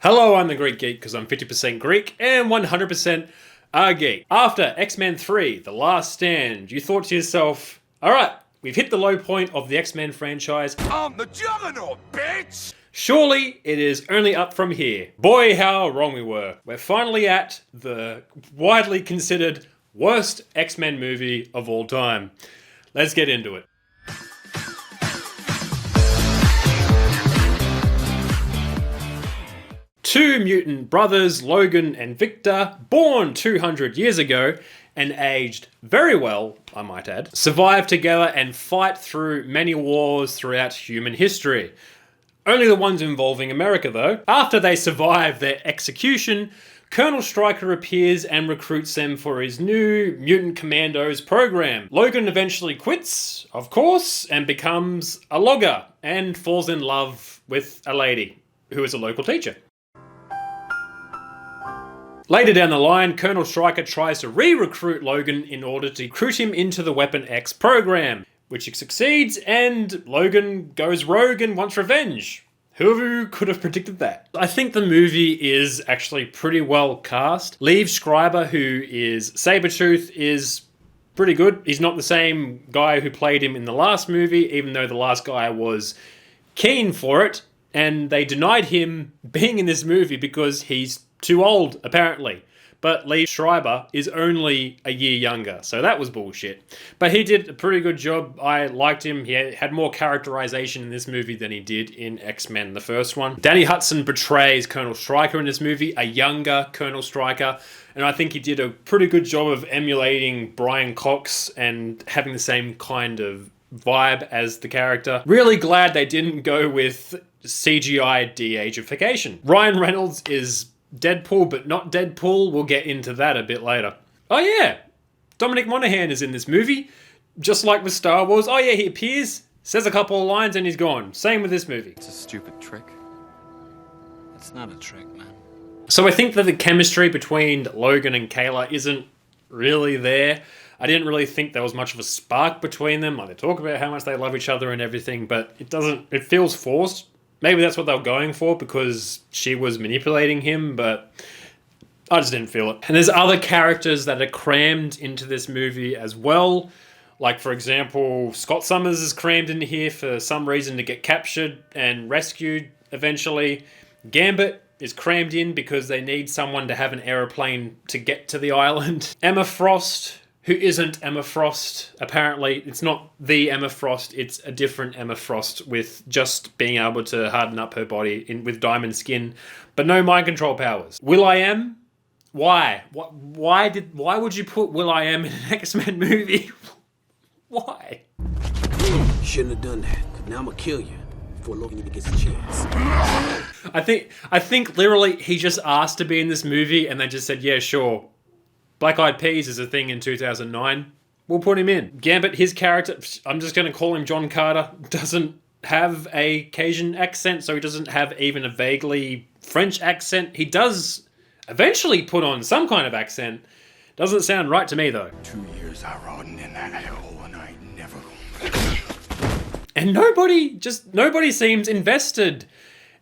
Hello, I'm the Greek Geek because I'm 50% Greek and 100% a geek. After X-Men 3, The Last Stand, you thought to yourself, alright, we've hit the low point of the X-Men franchise. I'm the Juggernaut, bitch! Surely it is only up from here. Boy, how wrong we were. We're finally at the widely considered worst X-Men movie of all time. Let's get into it. Two mutant brothers, Logan and Victor, born 200 years ago and aged very well, I might add, survive together and fight through many wars throughout human history. Only the ones involving America, though. After they survive their execution, Colonel Stryker appears and recruits them for his new mutant commandos program. Logan eventually quits, of course, and becomes a logger and falls in love with a lady who is a local teacher. Later down the line, Colonel Stryker tries to re-recruit Logan in order to recruit him into the Weapon X program, which he succeeds, and Logan goes rogue and wants revenge. Who could have predicted that? I think the movie is actually pretty well cast. Liev Schreiber, who is Sabretooth, is pretty good. He's not the same guy who played him in the last movie, even though the last guy was keen for it, and they denied him being in this movie because he's too old, apparently. But Liev Schreiber is only a year younger, so that was bullshit. But he did a pretty good job. I liked him. He had more characterization in this movie than he did in X-Men, the first one. Danny Hudson portrays Colonel Stryker in this movie, a younger Colonel Stryker, and I think he did a pretty good job of emulating Brian Cox and having the same kind of vibe as the character. Really glad they didn't go with CGI de-ageification. Ryan Reynolds is Deadpool, but not Deadpool. We'll get into that a bit later. Oh yeah, Dominic Monaghan is in this movie, just like with Star Wars. Oh yeah, he appears, says a couple of lines, and he's gone. Same with this movie. It's a stupid trick. It's not a trick, man. So I think that the chemistry between Logan and Kayla isn't really there. I didn't really think there was much of a spark between them. Like, they talk about how much they love each other and everything, but it feels forced. Maybe that's what they were going for because she was manipulating him, but I just didn't feel it. And there's other characters that are crammed into this movie as well. Like, for example, Scott Summers is crammed into here for some reason to get captured and rescued eventually. Gambit is crammed in because they need someone to have an aeroplane to get to the island. Emma Frost, who isn't Emma Frost, apparently. It's not the Emma Frost, it's a different Emma Frost with just being able to harden up her body with diamond skin, but no mind control powers. Will.i.am? Why? Why would you put Will.i.am in an X-Men movie? Why? Shouldn't have done that, because now I'm gonna kill you before Logan even gets a chance. I think literally he just asked to be in this movie and they just said, yeah, sure. Black Eyed Peas is a thing in 2009. We'll put him in. Gambit, his character, I'm just going to call him John Carter, doesn't have a Cajun accent, so he doesn't have even a vaguely French accent. He does eventually put on some kind of accent. Doesn't sound right to me, though. 2 years I rotten in that hole and I never... And nobody seems invested.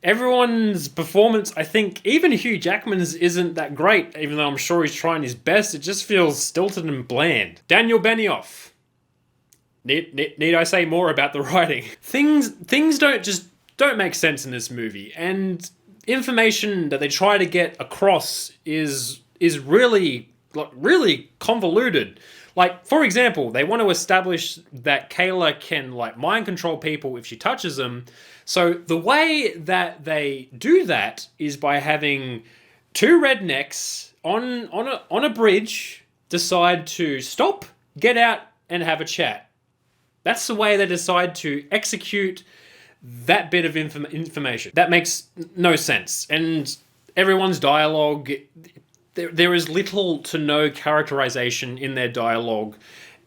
Everyone's performance, I think, even Hugh Jackman's isn't that great, even though I'm sure he's trying his best. It just feels stilted and bland. Daniel Benioff. Need I say more about the writing? Things don't make sense in this movie, and information that they try to get across is really convoluted. Like, for example, they want to establish that Kayla can, mind control people if she touches them. So the way that they do that is by having two rednecks on a bridge decide to stop, get out, and have a chat. That's the way they decide to execute that bit of information. That makes no sense. And everyone's dialogue... There is little to no characterization in their dialogue,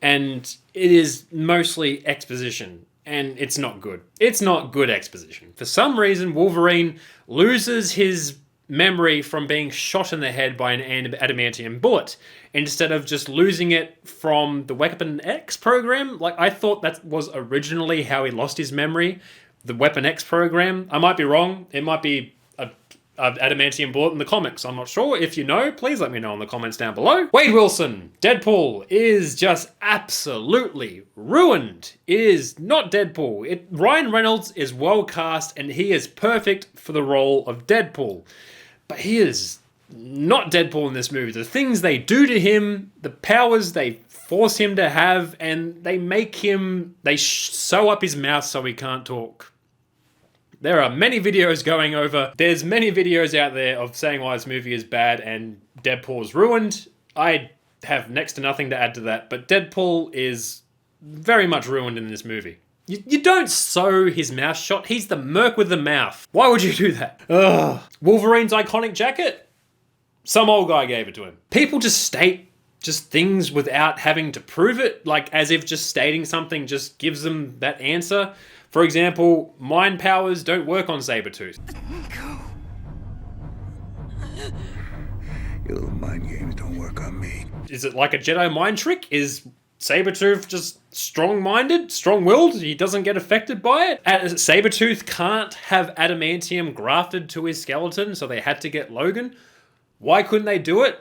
and it is mostly exposition, and it's not good. It's not good exposition. For some reason, Wolverine loses his memory from being shot in the head by an adamantium bullet, instead of just losing it from the Weapon X program. Like, I thought that was originally how he lost his memory, the Weapon X program. I might be wrong. It might be adamantium bullet in the comics. I'm not sure. If you know, please let me know in the comments down below. Wade Wilson, Deadpool, is just absolutely ruined. It is not Deadpool. Ryan Reynolds is well cast and he is perfect for the role of Deadpool. But he is not Deadpool in this movie. The things they do to him, the powers they force him to have, and they make him, they sew up his mouth so he can't talk. There are many videos going over. There's many videos out there of saying why this movie is bad and Deadpool's ruined. I have next to nothing to add to that, but Deadpool is very much ruined in this movie. You don't sew his mouth shut. He's the merc with the mouth. Why would you do that? Ugh. Wolverine's iconic jacket? Some old guy gave it to him. People just state just things without having to prove it, like as if just stating something just gives them that answer. For example, mind powers don't work on Sabretooth. Your little mind games don't work on me. Is it like a Jedi mind trick? Is Sabretooth just strong-minded, strong-willed? He doesn't get affected by it? Sabretooth can't have adamantium grafted to his skeleton, so they had to get Logan. Why couldn't they do it?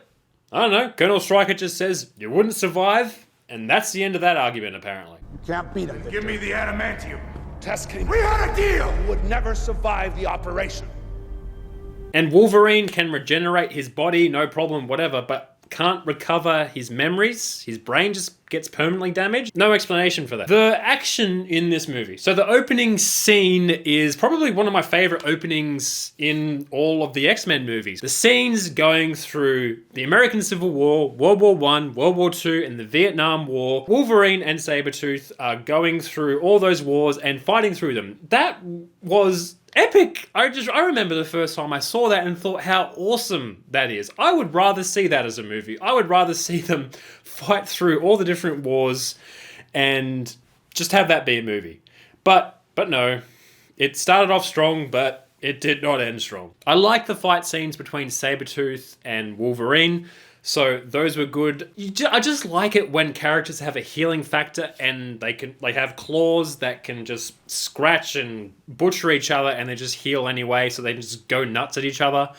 I don't know. Colonel Stryker just says, you wouldn't survive, and that's the end of that argument, apparently. Can't beat him. Give me the adamantium. Tusken, We had a deal! would never survive the operation. And Wolverine can regenerate his body, no problem, whatever, but can't recover his memories. His brain just gets permanently damaged. No explanation for that. The action in this movie. So the opening scene is probably one of my favorite openings in all of the X-Men movies. The scenes going through the American Civil War, World War I, World War II, and the Vietnam War. Wolverine and Sabretooth are going through all those wars and fighting through them. That was epic. I remember the first time I saw that and thought how awesome that is. I would rather see that as a movie. I would rather see them fight through all the different wars and just have that be a movie. But no, it started off strong, but it did not end strong. I like the fight scenes between Sabretooth and Wolverine. So those were good. I just like it when characters have a healing factor and they have claws that can just scratch and butcher each other and they just heal anyway, so they just go nuts at each other.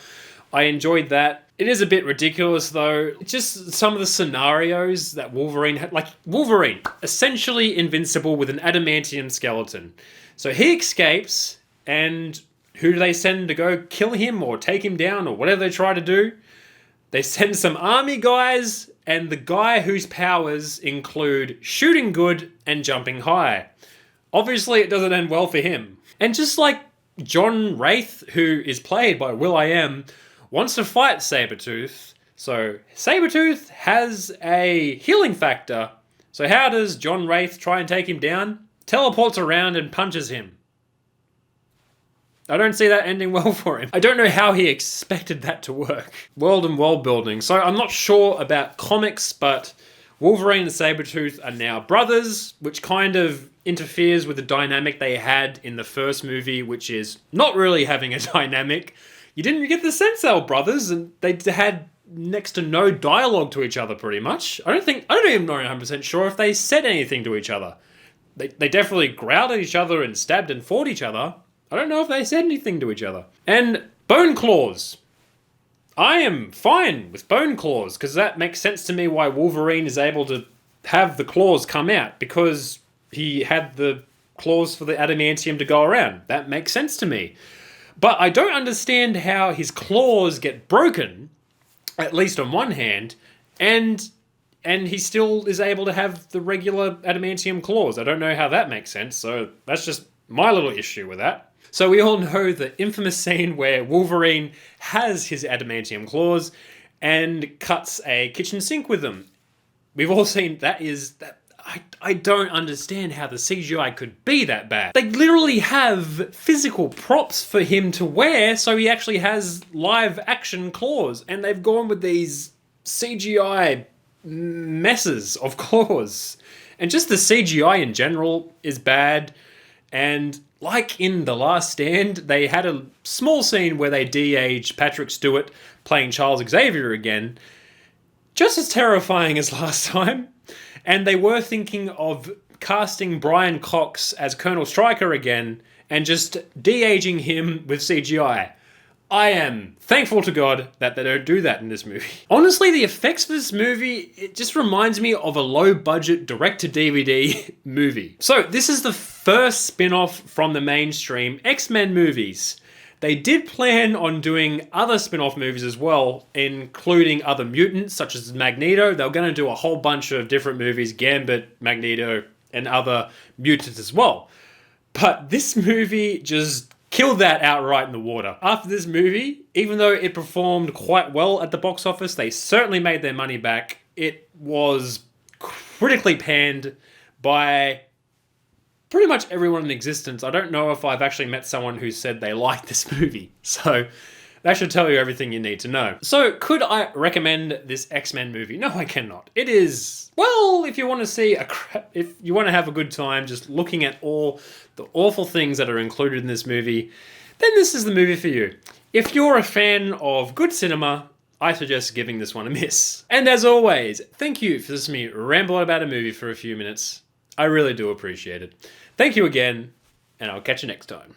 I enjoyed that. It is a bit ridiculous though. Just some of the scenarios that Wolverine had, like Wolverine, essentially invincible with an adamantium skeleton. So he escapes, and who do they send to go kill him or take him down or whatever they try to do? They send some army guys and the guy whose powers include shooting good and jumping high. Obviously, it doesn't end well for him. And just like John Wraith, who is played by will.i.am, wants to fight Sabretooth. So Sabretooth has a healing factor. So how does John Wraith try and take him down? Teleports around and punches him. I don't see that ending well for him. I don't know how he expected that to work. World and world building. So I'm not sure about comics, but Wolverine and Sabretooth are now brothers, which kind of interferes with the dynamic they had in the first movie, which is not really having a dynamic. You didn't get the sense they were brothers, and they had next to no dialogue to each other pretty much. I don't even know 100% sure if they said anything to each other. They definitely growled at each other and stabbed and fought each other. I don't know if they said anything to each other. And bone claws. I am fine with bone claws, because that makes sense to me why Wolverine is able to have the claws come out, because he had the claws for the adamantium to go around. That makes sense to me. But I don't understand how his claws get broken, at least on one hand, and he still is able to have the regular adamantium claws. I don't know how that makes sense, so that's just my little issue with that. So we all know the infamous scene where Wolverine has his adamantium claws and cuts a kitchen sink with them. We've all seen that. I don't understand how the CGI could be that bad. They literally have physical props for him to wear, so he actually has live action claws, and they've gone with these CGI messes of claws. And just the CGI in general is bad. And like in The Last Stand, they had a small scene where they de-aged Patrick Stewart playing Charles Xavier again. Just as terrifying as last time. And they were thinking of casting Brian Cox as Colonel Stryker again and just de-aging him with CGI. I am thankful to God that they don't do that in this movie. Honestly, the effects for this movie, it just reminds me of a low-budget direct-to-DVD movie. So this is the first spin-off from the mainstream X-Men movies. They did plan on doing other spin-off movies as well, including other mutants such as Magneto. They were going to do a whole bunch of different movies, Gambit, Magneto, and other mutants as well. But this movie just killed that outright in the water. After this movie, even though it performed quite well at the box office, they certainly made their money back. It was critically panned by pretty much everyone in existence. I don't know if I've actually met someone who said they liked this movie. So that should tell you everything you need to know. So could I recommend this X-Men movie? No, I cannot. It is, well, if you want to see if you want to have a good time just looking at all the awful things that are included in this movie, then this is the movie for you. If you're a fan of good cinema, I suggest giving this one a miss. And as always, thank you for listening to me ramble about a movie for a few minutes. I really do appreciate it. Thank you again, and I'll catch you next time.